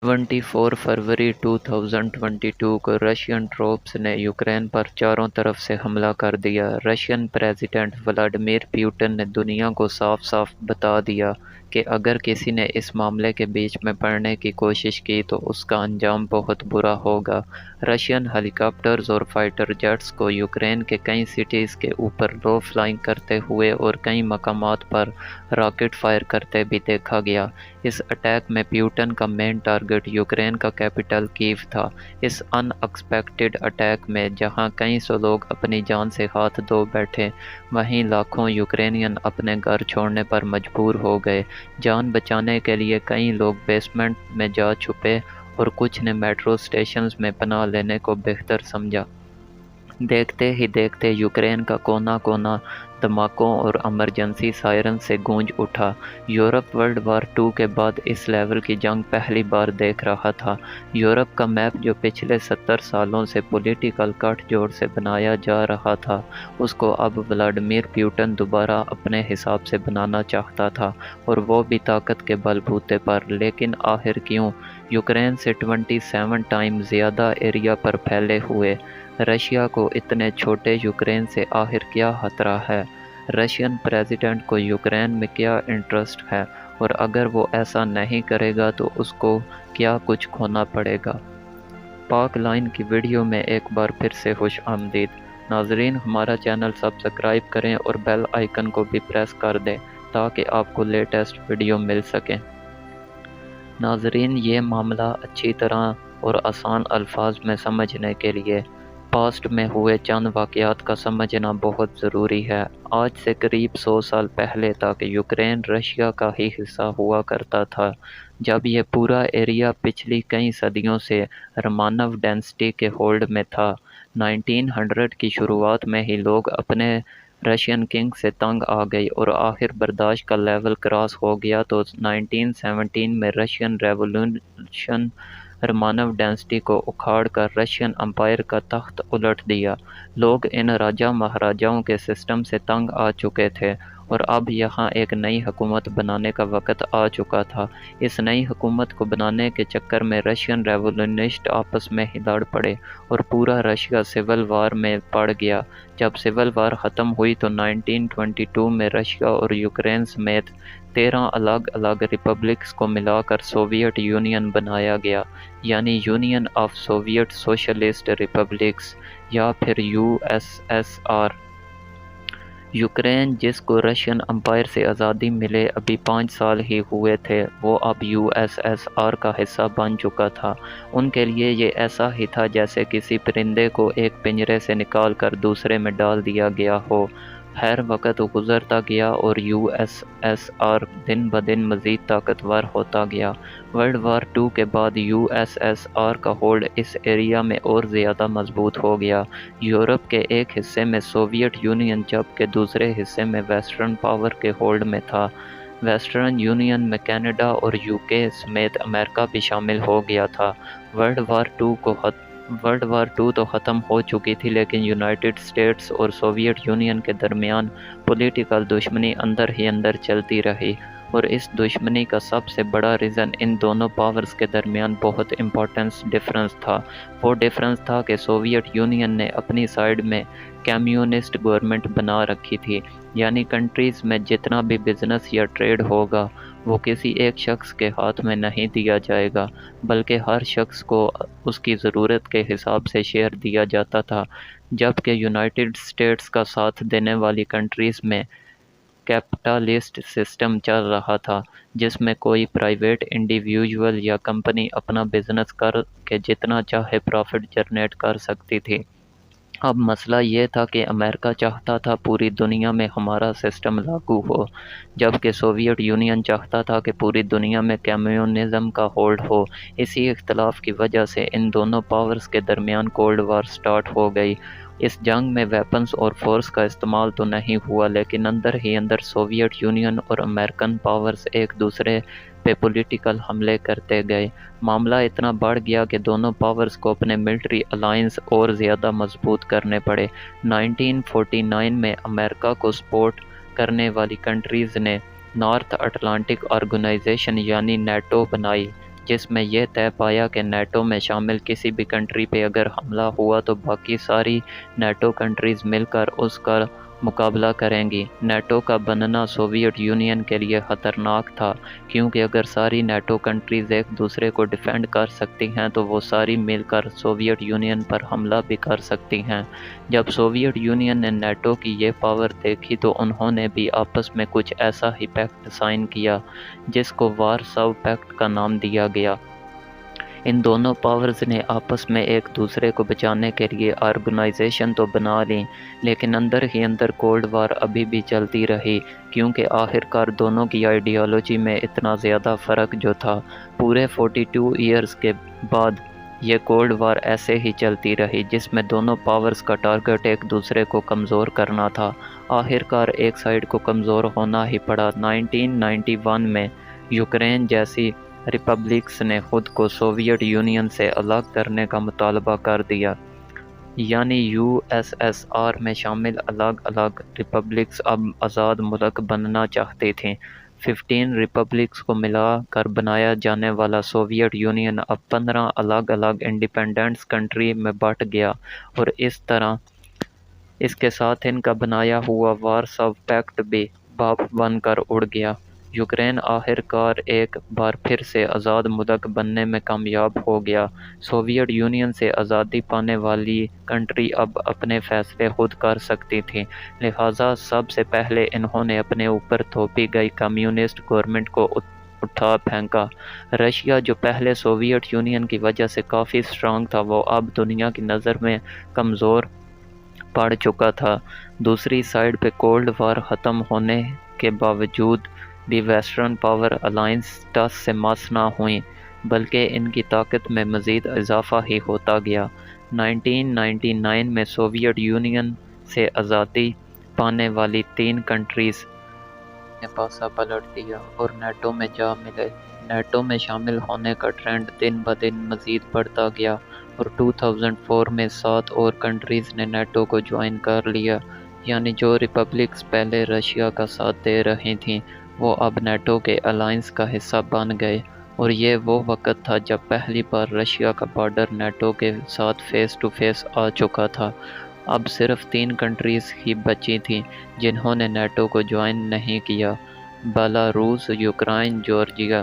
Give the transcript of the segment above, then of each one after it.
24 फरवरी 2022 को Russian troops ने Ukraine पर चारों तरफ से हमला कर दिया। रशियन प्रेसिडेंट व्लादिमीर पुतिन ने दुनिया को साफ-साफ बता दिया कि अगर किसी ने इस मामले के बीच में पड़ने की कोशिश की तो उसका अंजाम बहुत बुरा होगा। रशियन हेलीकॉप्टर्स और फाइटर जेट्स को यूक्रेन के कई सिटीज़ के ऊपर लो फ्लाइंग करते हुए और कई मकामात पर रॉकेट फायर करते भी देखा गया। इस अटैक में पुतिन का मेन टारगेट यूक्रेन का कैपिटल कीव था। इस अनएक्सपेक्टेड अटैक में जहां कई सौ लोग अपनी जान से हाथ धो बैठे, वहीं लाखों यूक्रेनियन अपने घर छोड़ने पर मजबूर हो गए। जान बचाने के लिए कई लोग बेसमेंट में जा छुपे और कुछ ने मेट्रो स्टेशंस में पनाह लेने को बेहतर समझा। देखते ही देखते यूक्रेन का कोना कोना धमाकों और इमरजेंसी सायरन से गूंज उठा। यूरोप वर्ल्ड वार II के बाद इस लेवल की जंग पहली बार देख रहा था। यूरोप का मैप जो पिछले 70 सालों से पॉलिटिकल गठजोड़ से बनाया जा रहा था, उसको अब व्लादिमीर पुतिन दोबारा अपने हिसाब से बनाना चाहता था, और वो भी ताकत के बलबूते पर। लेकिन आखिर क्यों? यूक्रेन से 27 टाइम ज़्यादा एरिया पर फैले हुए रशिया को इतने छोटे यूक्रेन से आखिर क्या खतरा है? रशियन प्रेसिडेंट को यूक्रेन में क्या इंटरेस्ट है, और अगर वो ऐसा नहीं करेगा तो उसको क्या कुछ खोना पड़ेगा? पाक लाइन की वीडियो में एक बार फिर से खुश आमदीद। नाजरीन, हमारा चैनल सब्सक्राइब करें और बेल आइकन को भी प्रेस कर दें ताकि आपको लेटेस्ट वीडियो मिल सकें। नाजरीन, ये मामला अच्छी तरह और आसान अल्फाज में समझने के लिए पास्ट में हुए चंद वाक़यात का समझना बहुत ज़रूरी है। आज से करीब 100 साल पहले तक यूक्रेन रशिया का ही हिस्सा हुआ करता था। जब ये पूरा एरिया पिछली कई सदियों से रोमानोव डायनेस्टी के होल्ड में था। 1900 की शुरुआत में ही लोग अपने रशियन किंग से तंग आ गई और आखिर बर्दाश्त का लेवल क्रॉस हो गया तो 1917 में रशियन रेवोल्यूशन रोमानोव डायनेस्टी को उखाड़ कर रशियन अम्पायर का तख्त उलट दिया। लोग इन राजा महाराजाओं के सिस्टम से तंग आ चुके थे और अब यहाँ एक नई हुकूमत बनाने का वक्त आ चुका था। इस नई हुकूमत को बनाने के चक्कर में रशियन रेवोल्यूनिस्ट आपस में ही लड़ पड़े और पूरा रशिया सिविल वार में पड़ गया। जब सिविल वार ख़त्म हुई तो 1922 में रशिया और यूक्रेन समेत 13 अलग अलग रिपब्लिक्स को मिलाकर सोवियत यूनियन बनाया गया, यानी union of Soviet socialist republics या फिर USSR। यूक्रेन, जिसको रशियन अम्पायर से आज़ादी मिले अभी 5 साल ही हुए थे, वो अब USSR का हिस्सा बन चुका था। उनके लिए ये ऐसा ही था जैसे किसी परिंदे को एक पिंजरे से निकाल कर दूसरे में डाल दिया गया हो। खैर, वक्त गुजरता गया और USSR दिन ब दिन मज़ीद ताकतवर होता गया। वर्ल्ड वार II के बाद USSR का होल्ड इस एरिया में और ज़्यादा मजबूत हो गया। यूरोप के एक हिस्से में सोवियत यूनियन जबकि दूसरे हिस्से में वेस्टर्न पावर के होल्ड में था। वेस्टर्न यूनियन में कनाडा और UK समेत अमेरिका भी शामिल हो गया था। वर्ल्ड वार II तो ख़त्म हो चुकी थी, लेकिन यूनाइटेड स्टेट्स और सोवियत यूनियन के दरमियान पॉलिटिकल दुश्मनी अंदर ही अंदर चलती रही, और इस दुश्मनी का सबसे बड़ा रीज़न इन दोनों पावर्स के दरमियान बहुत इम्पोर्टेंस डिफरेंस था। वो डिफरेंस था कि सोवियत यूनियन ने अपनी साइड में कम्युनिस्ट गवर्नमेंट बना रखी थी, यानी कंट्रीज़ में जितना भी बिज़नेस या ट्रेड होगा वो किसी एक शख्स के हाथ में नहीं दिया जाएगा, बल्कि हर शख्स को उसकी ज़रूरत के हिसाब से शेयर दिया जाता था। जबकि यूनाइटेड स्टेट्स का साथ देने वाली कंट्रीज़ में कैपिटलिस्ट सिस्टम चल रहा था, जिसमें कोई प्राइवेट इंडिविजुअल या कंपनी अपना बिजनेस कर के जितना चाहे प्रॉफिट जनरेट कर सकती थी। अब मसला ये था कि अमेरिका चाहता था पूरी दुनिया में हमारा सिस्टम लागू हो, जबकि सोवियत यूनियन चाहता था कि पूरी दुनिया में कम्युनिज़्म का होल्ड हो। इसी इख्तलाफ की वजह से इन दोनों पावर्स के दरमियान कोल्ड वार स्टार्ट हो गई। इस जंग में वेपन्स और फोर्स का इस्तेमाल तो नहीं हुआ, लेकिन अंदर ही अंदर सोवियत यूनियन और अमेरिकन पावर्स एक दूसरे पे पॉलिटिकल हमले करते गए। मामला इतना बढ़ गया कि दोनों पावर्स को अपने मिलिट्री अलायंस और ज़्यादा मजबूत करने पड़े। 1949 में अमेरिका को सपोर्ट करने वाली कंट्रीज़ ने नॉर्थ अटलांटिक ऑर्गेनाइजेशन यानी NATO बनाई, جس میں یہ طے پایا کہ نیٹو میں شامل کسی بھی کنٹری پہ اگر حملہ ہوا تو باقی ساری نیٹو کنٹریز مل کر اس کا مقابلہ کریں گی۔ نیٹو کا بننا سوویت یونین کے لیے خطرناک تھا، کیونکہ اگر ساری نیٹو کنٹریز ایک دوسرے کو ڈیفینڈ کر سکتی ہیں تو وہ ساری مل کر سوویت یونین پر حملہ بھی کر سکتی ہیں۔ جب سوویت یونین نے نیٹو کی یہ پاور دیکھی تو انہوں نے بھی آپس میں کچھ ایسا ہی پیکٹ سائن کیا، جس کو وارساؤ پیکٹ کا نام دیا گیا۔ ان دونوں پاورز نے آپس میں ایک دوسرے کو بچانے کے لیے آرگنائزیشن تو بنا لی، لیکن اندر ہی اندر کولڈ وار ابھی بھی چلتی رہی، کیونکہ آخرکار دونوں کی آئیڈیالوجی میں اتنا زیادہ فرق جو تھا۔ پورے 42 ایئرز کے بعد یہ کولڈ وار ایسے ہی چلتی رہی، جس میں دونوں پاورز کا ٹارگٹ ایک دوسرے کو کمزور کرنا تھا۔ آخرکار ایک سائیڈ کو کمزور ہونا ہی پڑا۔ 1991 میں یوکرین جیسی ریپبلکس نے خود کو سوویت یونین سے الگ کرنے کا مطالبہ کر دیا، یعنی USSR میں شامل الگ الگ ریپبلکس اب آزاد ملک بننا چاہتی تھیں۔ 15 ریپبلکس کو ملا کر بنایا جانے والا سوویت یونین اب 15 الگ الگ انڈیپینڈنٹ کنٹری میں بٹ گیا، اور اس طرح اس کے ساتھ ان کا بنایا ہوا وارساؤ پیکٹ بھی بھاپ بن کر اڑ گیا۔ یوکرین آخرکار ایک بار پھر سے آزاد ملک بننے میں کامیاب ہو گیا۔ سوویت یونین سے آزادی پانے والی کنٹری اب اپنے فیصلے خود کر سکتی تھی، لہٰذا سب سے پہلے انہوں نے اپنے اوپر تھوپی گئی کمیونسٹ گورنمنٹ کو اٹھا پھینکا۔ رشیا جو پہلے سوویت یونین کی وجہ سے کافی اسٹرانگ تھا، وہ اب دنیا کی نظر میں کمزور پڑ چکا تھا۔ دوسری سائیڈ پہ کولڈ وار ختم ہونے کے باوجود بھی ویسٹرن پاور الائنس ٹس سے مس نہ ہوئیں، بلکہ ان کی طاقت میں مزید اضافہ ہی ہوتا گیا۔ 1999 میں سوویت یونین سے آزادی پانے والی 3 کنٹریز نے پاسا پلٹ دیا اور نیٹو میں جا ملے۔ نیٹو میں شامل ہونے کا ٹرینڈ دن بدن مزید بڑھتا گیا، اور 2004 میں 7 اور کنٹریز نے نیٹو کو جوائن کر لیا، یعنی جو ریپبلکس پہلے رشیا کا ساتھ دے رہی تھیں وہ اب نیٹو کے الائنس کا حصہ بن گئے، اور یہ وہ وقت تھا جب پہلی بار رشیا کا بارڈر نیٹو کے ساتھ فیس ٹو فیس آ چکا تھا۔ اب صرف 3 کنٹریز ہی بچی تھیں جنہوں نے نیٹو کو جوائن نہیں کیا: بیلاروس، یوکرائن، جارجیا۔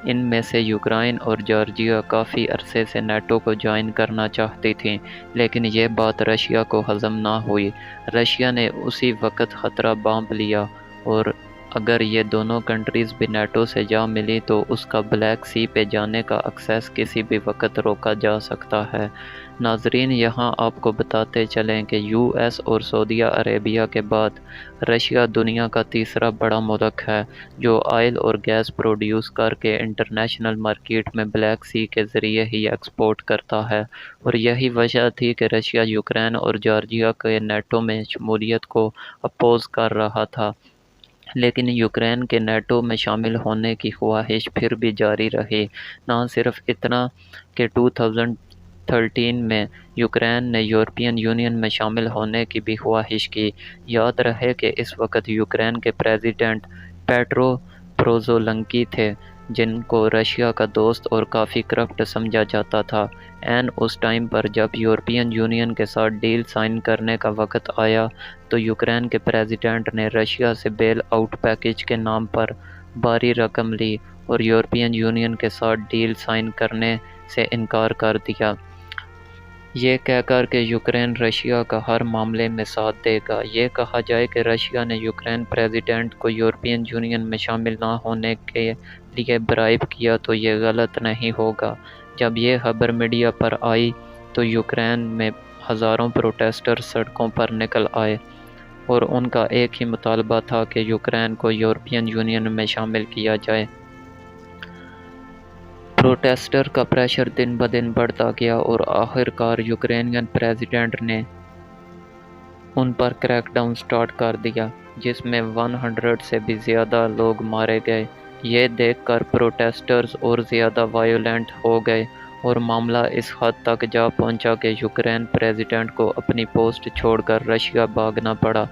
ان میں سے یوکرائن اور جارجیا کافی عرصے سے نیٹو کو جوائن کرنا چاہتی تھیں، لیکن یہ بات رشیا کو ہضم نہ ہوئی۔ رشیا نے اسی وقت خطرہ بانپ لیا، اور اگر یہ دونوں کنٹریز بھی نیٹو سے جا ملی تو اس کا بلیک سی پہ جانے کا ایکسیس کسی بھی وقت روکا جا سکتا ہے۔ ناظرین، یہاں آپ کو بتاتے چلیں کہ US اور سعودی عربیہ کے بعد رشیا دنیا کا تیسرا بڑا ملک ہے جو آئل اور گیس پروڈیوس کر کے انٹرنیشنل مارکیٹ میں بلیک سی کے ذریعے ہی ایکسپورٹ کرتا ہے، اور یہی وجہ تھی کہ رشیا یوکرین اور جارجیا کے نیٹو میں شمولیت کو اپوز کر رہا تھا، لیکن یوکرین کے نیٹو میں شامل ہونے کی خواہش پھر بھی جاری رہی۔ نہ صرف اتنا کہ 2013 میں یوکرین نے یورپین یونین میں شامل ہونے کی بھی خواہش کی۔ یاد رہے کہ اس وقت یوکرین کے پریزیڈنٹ پیٹرو پروزولنکی تھے، جن کو رشیا کا دوست اور کافی کرپٹ سمجھا جاتا تھا۔ عین اس ٹائم پر جب یورپین یونین کے ساتھ ڈیل سائن کرنے کا وقت آیا تو یوکرین کے پریزیڈنٹ نے رشیا سے بیل آؤٹ پیکج کے نام پر بھاری رقم لی اور یورپین یونین کے ساتھ ڈیل سائن کرنے سے انکار کر دیا، یہ کہہ کر کہ یوکرین رشیا کا ہر معاملے میں ساتھ دے گا۔ یہ کہا جائے کہ رشیا نے یوکرین پریزیڈنٹ کو یورپین یونین میں شامل نہ ہونے کے لیے برائب کیا تو یہ غلط نہیں ہوگا۔ جب یہ خبر میڈیا پر آئی تو یوکرین میں ہزاروں پروٹیسٹر سڑکوں پر نکل آئے، اور ان کا ایک ہی مطالبہ تھا کہ یوکرین کو یورپین یونین میں شامل کیا جائے۔ پروٹیسٹر کا پریشر دن بدن بڑھتا گیا اور آخرکار یوکرینین پریزیڈنٹ نے ان پر کریک ڈاؤن سٹارٹ کر دیا، جس میں 100 سے بھی زیادہ لوگ مارے گئے۔ یہ دیکھ کر پروٹیسٹرز اور زیادہ وائیولنٹ ہو گئے، اور معاملہ اس حد تک جا پہنچا کہ یوکرین پریزیڈنٹ کو اپنی پوسٹ چھوڑ کر رشیا بھاگنا پڑا۔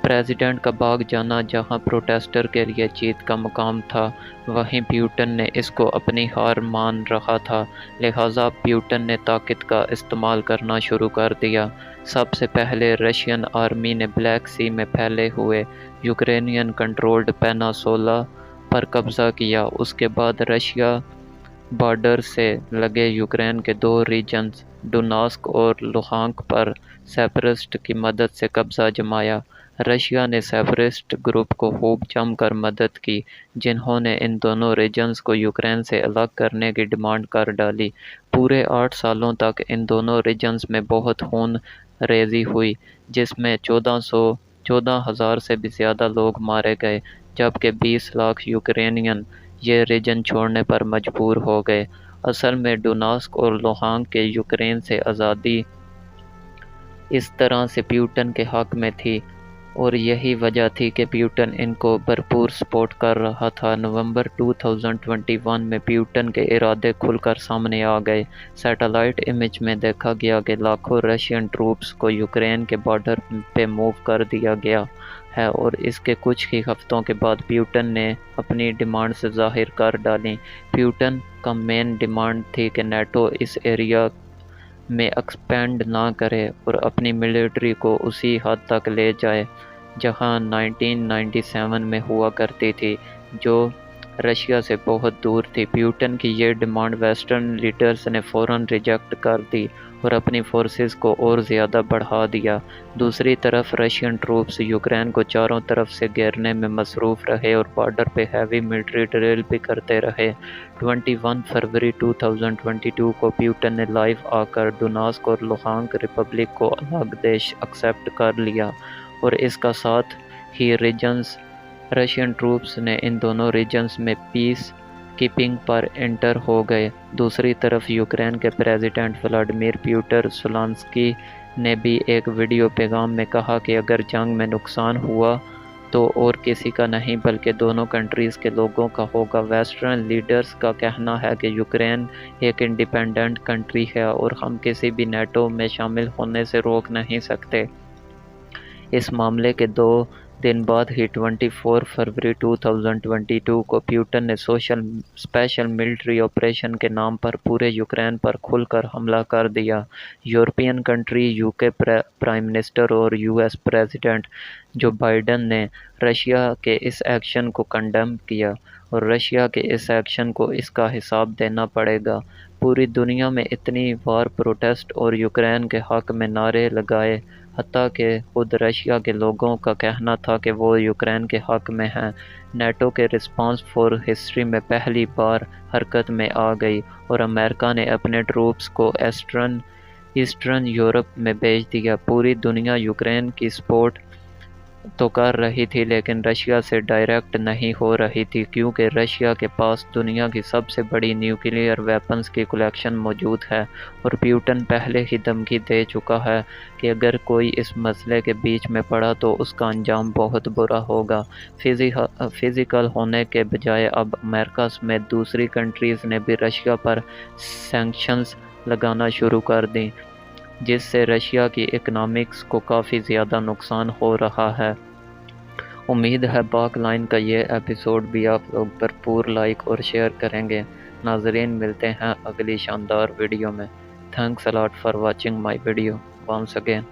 प्रेसिडेंट का भाग जाना जहां प्रोटेस्टर के लिए जीत का मुकाम था, वहीं प्यूटन ने इसको अपनी हार मान रहा था, लिहाजा प्यूटन ने ताकत का इस्तेमाल करना शुरू कर दिया। सबसे पहले रशियन आर्मी ने ब्लैक सी में फैले हुए यूक्रेनियन कंट्रोल्ड पेनिनसुला पर कब्जा किया। उसके बाद रशिया बॉर्डर से लगे यूक्रेन के दो रीजन्स डोनेट्स्क और लुहांस्क पर सेपरेटिस्ट की मदद से कब्जा जमाया। रशिया ने सेपरेटिस्ट ग्रुप को खूब जमकर मदद की, जिन्होंने इन दोनों रीजन्स को यूक्रेन से अलग करने की डिमांड कर डाली। पूरे 8 सालों तक इन दोनों रीजन्स में बहुत खून रेजी हुई, जिसमें 14,000 से भी ज़्यादा लोग मारे गए, जबकि 20 लाख यूक्रेनियन ये रीजन छोड़ने पर मजबूर हो गए। असल में डोनेट्स्क और लुहांस्क के यूक्रेन से आज़ादी इस तरह से प्यूटन के हक में थी, और यही वजह थी कि प्यूटन इनको भरपूर सपोर्ट कर रहा था। नवंबर 2021 में प्यूटन के इरादे खुलकर सामने आ गए। सैटेलाइट इमेज में देखा गया कि लाखों रशियन ट्रूप्स को यूक्रेन के बॉर्डर पे मूव कर दिया गया है, और इसके कुछ ही हफ्तों के बाद प्यूटन ने अपनी डिमांड से ज़ाहिर कर डाली। प्यूटन का मेन डिमांड थी कि नेटो इस एरिया में एक्सपेंड ना करे और अपनी मिलिट्री को उसी हद तक ले जाए जहां 1997 में हुआ करती थी, जो रशिया से बहुत दूर थी। प्यूटन की ये डिमांड वेस्टर्न लीडर्स ने फ़ौरन रिजेक्ट कर दी और अपनी फोर्सेस को और ज़्यादा बढ़ा दिया। दूसरी तरफ रशियन ट्रूप्स यूक्रेन को चारों तरफ से घेरने में मसरूफ़ रहे और बॉर्डर पे हैवी मिलिट्री ड्रिल भी करते रहे। 21 फरवरी 2022 को प्यूटन ने लाइव आकर डोनेट्स्क और लुहांस्क रिपब्लिक को अलग देश एक्सेप्ट कर लिया, और इसका साथ ही रशियन ट्रूप्स ने इन दोनों रीजन्स में पीस कीपिंग पर एंटर हो गए। दूसरी तरफ यूक्रेन के प्रेसिडेंट व्लादिमीर पुतिन ज़ेलेंस्की ने भी एक वीडियो पैगाम में कहा कि अगर जंग में नुकसान हुआ तो और किसी का नहीं बल्कि दोनों कंट्रीज़ के लोगों का होगा। वेस्टर्न लीडर्स का कहना है कि यूक्रेन एक इंडिपेंडेंट कंट्री है और हम किसी भी नेटो में शामिल होने से रोक नहीं सकते। इस मामले के 2 दिन बाद ही 24 फरवरी 2022 को प्यूटन ने स्पेशल मिलिट्री ऑपरेशन के नाम पर पूरे यूक्रेन पर खुलकर हमला कर दिया। European country, UK prime minister और यूएस प्रेसिडेंट जो बाइडेन ने रशिया के इस एक्शन को कंडेम किया, और रशिया के इस एक्शन को इसका हिसाब देना पड़ेगा। पूरी दुनिया में इतनी बार प्रोटेस्ट और यूक्रेन के हक में नारे लगाए, हत्ता कि खुद रशिया के लोगों का कहना था कि वो यूक्रेन के हक में हैं। नेटो के रिस्पांस फॉर हिस्ट्री में पहली बार हरकत में आ गई और अमेरिका ने अपने ट्रूप्स को ईस्टर्न यूरोप में भेज दिया। पूरी दुनिया यूक्रेन की सपोर्ट तो कर रही थी, लेकिन रशिया से डायरेक्ट नहीं हो रही थी, क्योंकि रशिया के पास दुनिया की सबसे बड़ी न्यूक्लियर वेपन्स की कलेक्शन मौजूद है, और प्यूटन पहले ही धमकी दे चुका है कि अगर कोई इस मसले के बीच में पड़ा तो उसका अंजाम बहुत बुरा होगा। फिज़िकल होने के बजाय अब अमेरिका समेत दूसरी कंट्रीज़ ने भी रशिया पर सैंक्शंस लगाना शुरू कर दी, जिससे रशिया की इकनॉमिक्स को काफ़ी ज़्यादा नुकसान हो रहा है। उम्मीद है बाक लाइन का ये एपिसोड भी आप लोग भरपूर लाइक और शेयर करेंगे। नाज़रीन, मिलते हैं अगली शानदार वीडियो में। Thanks a lot for watching my video once again.